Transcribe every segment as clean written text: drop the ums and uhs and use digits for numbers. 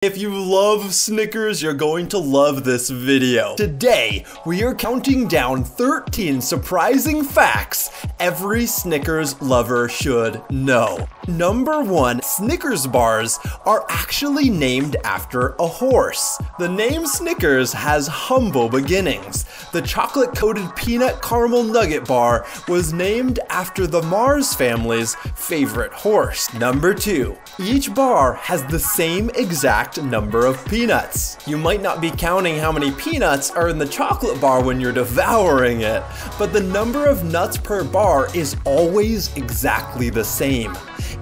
If you love Snickers, you're going to love this video. Today, we are counting down 13 surprising facts every Snickers lover should know. Number 1, Snickers bars are actually named after a horse. The name Snickers has humble beginnings. The chocolate-coated peanut caramel nugget bar was named after the Mars family's favorite horse. Number 2, each bar has the same exact number of peanuts. You might not be counting how many peanuts are in the chocolate bar when you're devouring it, but the number of nuts per bar is always exactly the same.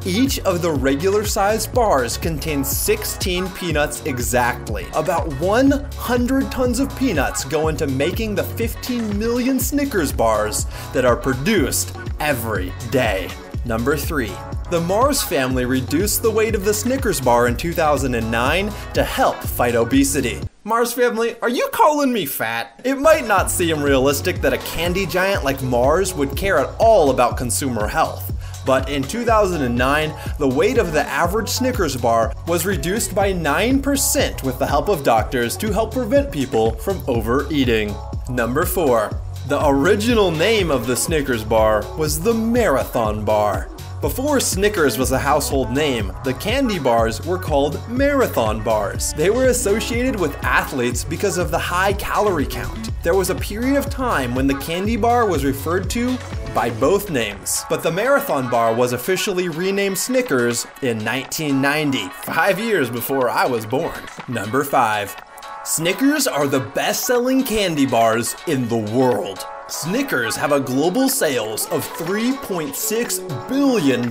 Each of the regular sized bars contains 16 peanuts exactly. About 100 tons of peanuts go into making the 15 million Snickers bars that are produced every day. Number 3. The Mars family reduced the weight of the Snickers bar in 2009 to help fight obesity. Mars family, are you calling me fat? It might not seem realistic that a candy giant like Mars would care at all about consumer health. But in 2009, the weight of the average Snickers bar was reduced by 9% with the help of doctors to help prevent people from overeating. Number 4. The original name of the Snickers bar was the Marathon Bar. Before Snickers was a household name, the candy bars were called Marathon Bars. They were associated with athletes because of the high calorie count. There was a period of time when the candy bar was referred to by both names, but the Marathon Bar was officially renamed Snickers in 1990, 5 years before I was born. Number 5. Snickers are the best-selling candy bars in the world. Snickers have a global sales of $3.6 billion,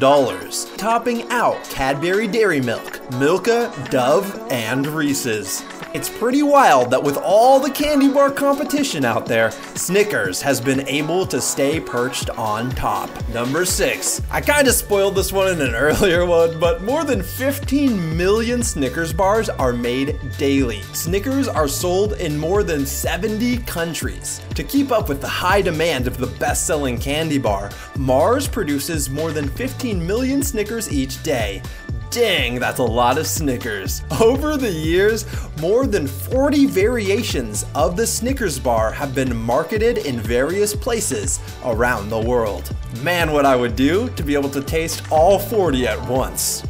topping out Cadbury Dairy Milk, Milka, Dove, and Reese's. It's pretty wild that with all the candy bar competition out there, Snickers has been able to stay perched on top. Number 6. I kinda spoiled this one in an earlier one, but more than 15 million Snickers bars are made daily. Snickers are sold in more than 70 countries. To keep up with the high demand of the best-selling candy bar, Mars produces more than 15 million Snickers each day. Dang, that's a lot of Snickers. Over the years, more than 40 variations of the Snickers bar have been marketed in various places around the world. Man, what I would do to be able to taste all 40 at once.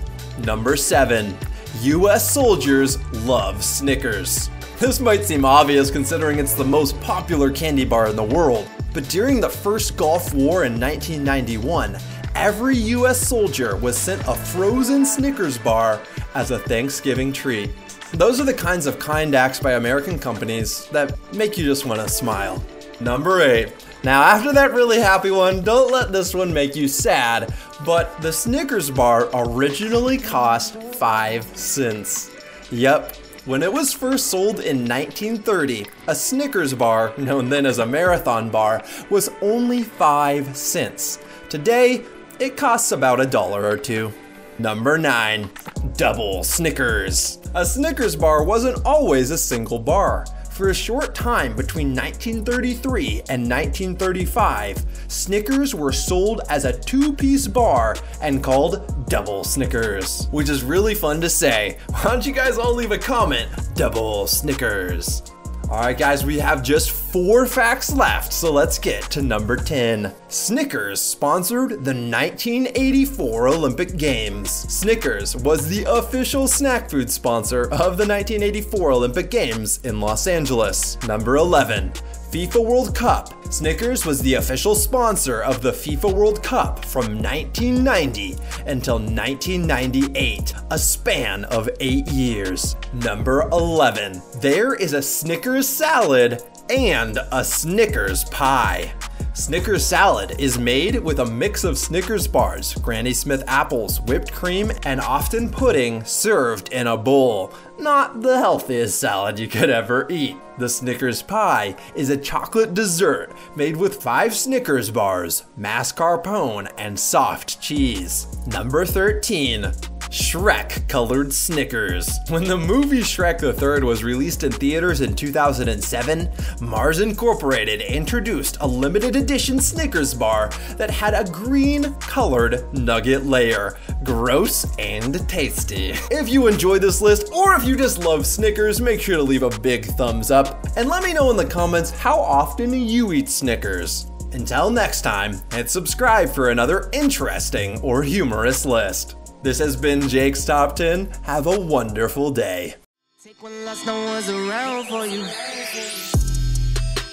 Number 7. US soldiers love Snickers. This might seem obvious considering it's the most popular candy bar in the world, but during the first Gulf War in 1991, every US soldier was sent a frozen Snickers bar as a Thanksgiving treat. Those are the kinds of kind acts by American companies that make you just want to smile. Number 8. Now after that really happy one, don't let this one make you sad, but the Snickers bar originally cost 5 cents. Yep. When it was first sold in 1930, a Snickers bar, known then as a Marathon Bar, was only 5 cents. Today, it costs about $1 or $2. Number 9. Double Snickers. A Snickers bar wasn't always a single bar. For a short time between 1933 and 1935, Snickers were sold as a 2-piece bar and called Double Snickers, which is really fun to say. Why don't you guys all leave a comment? Double Snickers. Alright guys, we have just 4 facts left, so let's get to number 10. Snickers sponsored the 1984 Olympic Games. Snickers was the official snack food sponsor of the 1984 Olympic Games in Los Angeles. Number 11. FIFA World Cup. Snickers was the official sponsor of the FIFA World Cup from 1990 until 1998, a span of 8 years. Number 11. There is a Snickers salad and a Snickers pie. Snickers salad is made with a mix of Snickers bars, Granny Smith apples, whipped cream, and often pudding served in a bowl. Not the healthiest salad you could ever eat. The Snickers pie is a chocolate dessert made with 5 Snickers bars, mascarpone, and soft cheese. Number 13. Shrek colored Snickers. When the movie Shrek the Third was released in theaters in 2007, Mars Incorporated introduced a limited edition Snickers bar that had a green colored nugget layer. Gross and tasty. If you enjoyed this list, or if you just love Snickers, make sure to leave a big thumbs up and let me know in the comments how often you eat Snickers. Until next time, hit subscribe for another interesting or humorous list. This has been Jake's Top 10. Have a wonderful day. Take one last, no one's around for you.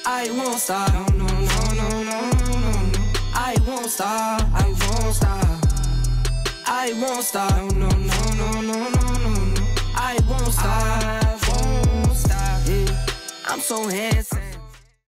I won't stop. No, no, no, no, no, no, no. I won't stop. I won't stop. I won't stop. No, no, no, no, no, no, no. I won't stop. I won't stop. Yeah. I'm so handsome.